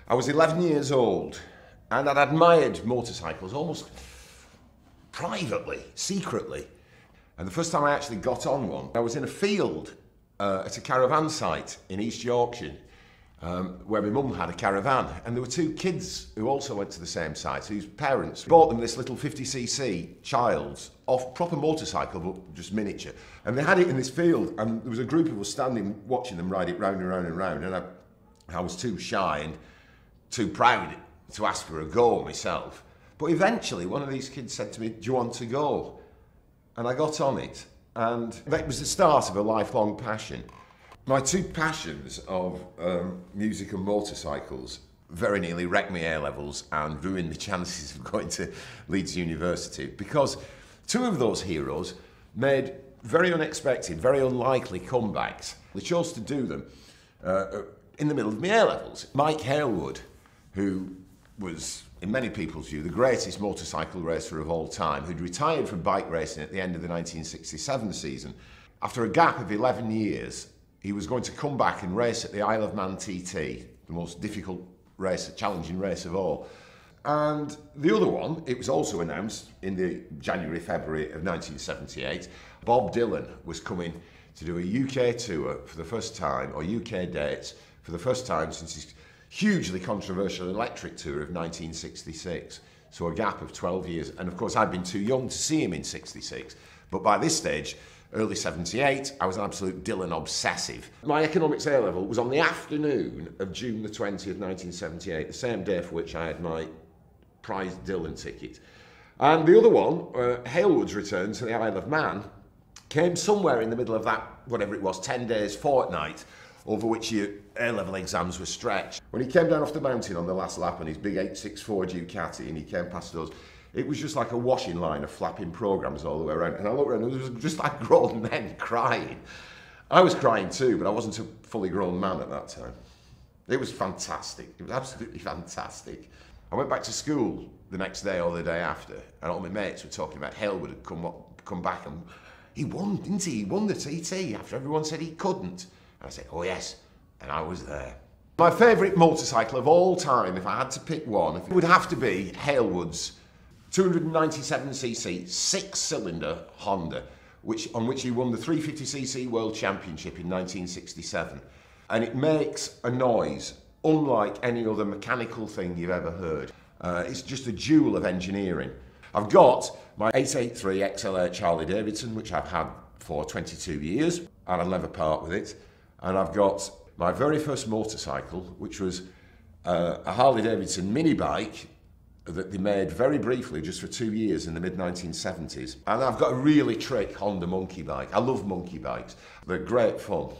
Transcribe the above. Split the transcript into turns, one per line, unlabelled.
I was 11 years old and I'd admired motorcycles almost privately, secretly. And the first time I actually got on one, I was in a field at a caravan site in East Yorkshire where my mum had a caravan, and there were two kids who also went to the same site whose parents bought them this little 50cc Child's off proper motorcycle, but just miniature. And they had it in this field, and there was a group of us standing watching them ride it round and round and round, and I was too shy and too proud to ask for a go myself. But eventually one of these kids said to me, "Do you want to go?" And I got on it, and that was the start of a lifelong passion. My two passions of music and motorcycles very nearly wrecked my A-levels and ruined the chances of going to Leeds University, because two of those heroes made very unexpected, very unlikely comebacks. They chose to do them in the middle of my A-levels. Mike Hailwood, who was, in many people's view, the greatest motorcycle racer of all time, who'd retired from bike racing at the end of the 1967 season. After a gap of 11 years, he was going to come back and race at the Isle of Man TT, the most difficult race, challenging race of all. And the other one, it was also announced in the January, February of 1978, Bob Dylan was coming to do a UK tour for the first time, or UK dates, for the first time since his hugely controversial electric tour of 1966. So a gap of 12 years. And of course, I'd been too young to see him in 66. But by this stage, early 78, I was an absolute Dylan obsessive. My economics A-level was on the afternoon of June the 20th, 1978, the same day for which I had my prized Dylan ticket. And the other one, Hailwood's return to the Isle of Man, came somewhere in the middle of that, whatever it was, 10 days fortnight, over which your A-level exams were stretched. When he came down off the mountain on the last lap on his big 864 Ducati and he came past us, it was just like a washing line of flapping programmes all the way around. And I looked around and there was just like grown men crying. I was crying too, but I wasn't a fully grown man at that time. It was fantastic. It was absolutely fantastic. I went back to school the next day or the day after, and all my mates were talking about Hailwood had come back, and he won, didn't he? He won the TT after everyone said he couldn't. And I said, oh yes, and I was there. My favourite motorcycle of all time, if I had to pick one, it would have to be Hailwood's 297cc six-cylinder Honda, on which he won the 350cc World Championship in 1967. And it makes a noise unlike any other mechanical thing you've ever heard. It's just a jewel of engineering. I've got my 883 XLR Harley Davidson, which I've had for 22 years, and I'll never part with it. And I've got my very first motorcycle, which was a Harley Davidson mini bike that they made very briefly, just for 2 years in the mid-1970s. And I've got a really trick Honda monkey bike. I love monkey bikes. They're great fun.